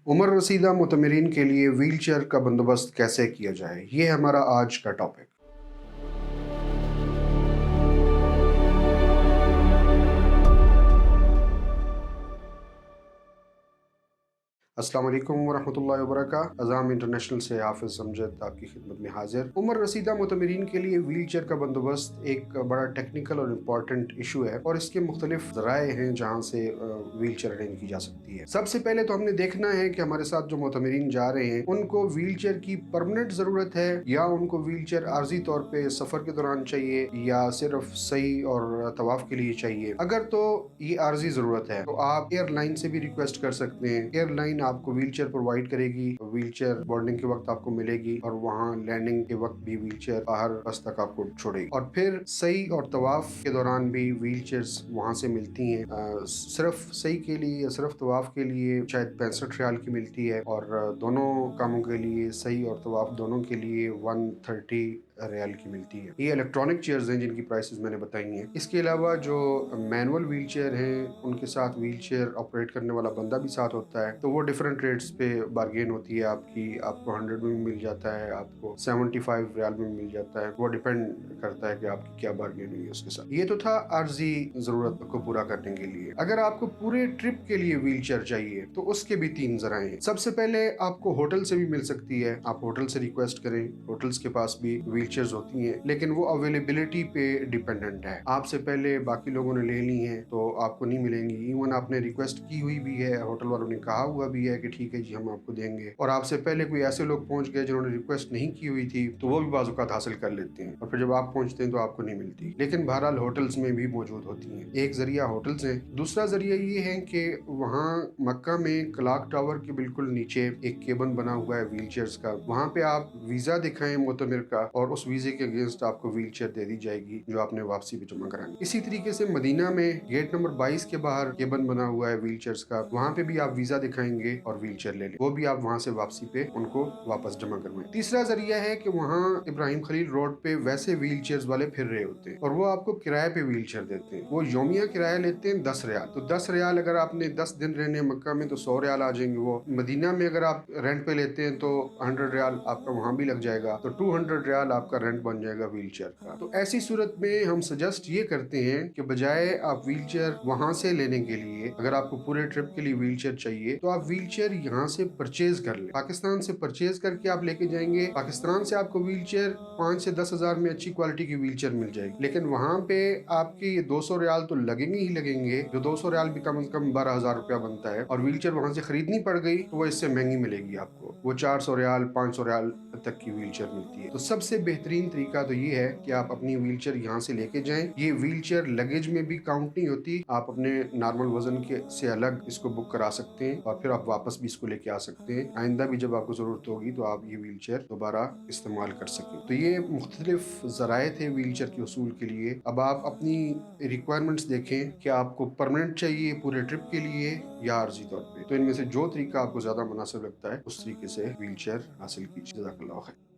उम्र रसीदा मुतमरीन के लिए व्हील चेयर का बंदोबस्त कैसे किया जाए, ये है हमारा आज का टॉपिक। अस्सलाम वालेकुम वरहमतुल्लाहि वबरकातुहू। अज़ाम इंटरनेशनल से हाफिज़ अमजद आपकी खिदमत में हाजिर। उम्र रसीदा मुतमरीन के लिए व्हील चेयर का बंदोबस्त एक बड़ा टेक्निकल और इम्पॉर्टेंट इशू है और इसके मुख्तलिफ ज़राए हैं जहाँ से व्हील चेयर अरेंज की जा सकती है। सबसे पहले तो हमने देखना है कि हमारे साथ जो मुतमरीन जा रहे हैं उनको व्हील चेयर की परमानेंट ज़रूरत है या उनको व्हील चेयर आर्जी तौर पर सफ़र के दौरान चाहिए या सिर्फ सही और तवाफ़ के लिए चाहिए। अगर तो ये आर्जी ज़रूरत है तो आप एयरलाइन से भी रिक्वेस्ट कर सकते हैं। एयरलाइन आपको व्हील चेयर प्रोवाइड करेगी, व्हील चेयर बोर्डिंग के वक्त आपको मिलेगी और वहाँ लैंडिंग के वक्त भी व्हील चेयर बाहर बस तक आपको छोड़ेगी और फिर सही और तवाफ के दौरान भी व्हील चेयर्स वहाँ से मिलती हैं। सिर्फ सही के लिए या सिर्फ तवाफ के लिए शायद 65 रियाल की मिलती है और दोनों कामों के लिए सही और तवाफ दोनों के लिए 130 रियाल की मिलती है। ये इलेक्ट्रॉनिक चेयर्स हैं जिनकी प्राइसेस मैंने बताई हैं। इसके अलावा जो मैनुअल व्हील चेयर हैं उनके साथ व्हील चेयर ऑपरेट करने वाला बंदा भी साथ होता है, तो वो डिफरेंट रेट्स पे बार्गेन होती है आपको 100 में भी मिल जाता है, आपको 75 रियाल में मिल जाता है। वो डिपेंड करता है कि आपकी क्या बार्गेन हुई है उसके साथ। ये तो था आर्जी जरूरत को पूरा करने के लिए। अगर आपको पूरे ट्रिप के लिए व्हील चेयर चाहिए तो उसके भी 3 जराए हैं। सबसे पहले आपको होटल से भी मिल सकती है, आप होटल से रिक्वेस्ट करें, होटल्स के पास भी व्हील चेयर्स होती हैं, लेकिन वो अवेलेबिलिटी पे डिपेंडेंट है। आपसे पहले बाकी लोगों ने ले ली हैं तो आपको नहीं मिलेंगी। इवन आपने रिक्वेस्ट की हुई भी है, होटल वालों ने कहा हुआ भी है कि ठीक है जी हम आपको देंगे, और आपसे पहले कोई ऐसे लोग पहुंच गए जिन्होंने रिक्वेस्ट नहीं की हुई थी तो वो भी बाजुकात हासिल कर लेते हैं और फिर जब आप पहुंचते हैं तो आपको नहीं मिलती। लेकिन बहरहाल होटल्स में भी मौजूद होती हैं। एक जरिया होटल्स है। दूसरा जरिया ये है कि वहाँ मक्का में क्लॉक टावर के बिल्कुल नीचे एक केबन बना हुआ है व्हील चेयर्स का। वहाँ पे आप वीजा दिखाएं मोतमिर का और उस वीजे के अगेंस्ट आपको व्हील चेयर दे दी जाएगी जो आपने वापसी पे जमा करानी। इसी तरीके से मदीना में गेट नंबर 22 के बाहर केबन बना हुआ है व्हील चेयर्स का। वहाँ पे भी आप वीजा दिखाएंगे और व्हील चेयर ले लें, वो भी आप वहाँ से वापसी पे उनको वापस जमा करवाएं। तीसरा जरिया है कि वहाँ इब्राहिम खलील रोड पे वैसे व्हील चेयर्स वाले फिर रहे होते हैं और वो आपको किराए पे व्हील चेयर देते हैं। वो योमिया किराया लेते हैं 10 रियाल। तो 10 रियाल अगर आपने 10 दिन रहने मक्का में तो 100 रियाल आ जाएंगे। वो मदीना में अगर आप रेंट पे लेते हैं तो 100 रियाल आपका वहाँ भी लग जाएगा, तो 200 रियाल आपका रेंट बन जाएगा व्हील चेयर का। तो ऐसी सूरत में हम सजेस्ट ये करते हैं कि बजाय आप व्हील चेयर वहाँ से लेने के लिए, अगर आपको पूरे ट्रिप के लिए व्हील चेयर चाहिए तो आप व्हील चेयर यहाँ से परचेज कर लें। पाकिस्तान से परचेज करके आप लेके जाएंगे। पाकिस्तान से आपको व्हील चेयर 5 से 10 हजार में अच्छी क्वालिटी की व्हील चेयर मिल जाएगी, लेकिन वहाँ पे आपके ये 200 रियाल तो लगेंगे ही लगेंगे, जो 200 रियाल भी कम से कम 12,000 रुपया बनता है, और व्हील चेयर वहाँ से खरीदनी पड़ गई तो वो इससे महंगी मिलेगी आपको। वो 400 रियाल 500 रियाल तक की व्हील चेयर मिलती है। तो सबसे बेहतरीन तरीका तो ये है कि आप अपनी व्हील चेयर यहाँ से लेके जाएं। ये व्हील चेयर लगेज में भी काउंट नहीं होती, आप अपने नॉर्मल वजन के से अलग इसको बुक करा सकते हैं और फिर आप वापस भी इसको लेके आ सकते हैं। आइंदा भी जब आपको जरूरत होगी तो आप ये व्हील चेयर दोबारा इस्तेमाल कर सकें। तो ये मुख्तलिफ जराए थे व्हील चेयर के उसूल के लिए। अब आप अपनी रिक्वायरमेंट्स देखें कि आपको परमानेंट चाहिए पूरे ट्रिप के लिए या आर्जी तौर पे, तो इनमें से जो तरीका आपको ज्यादा मुनासिब लगता है उस तरीके से व्हील चेयर हासिल कीजिए। जज़ाकल्लाह खैर।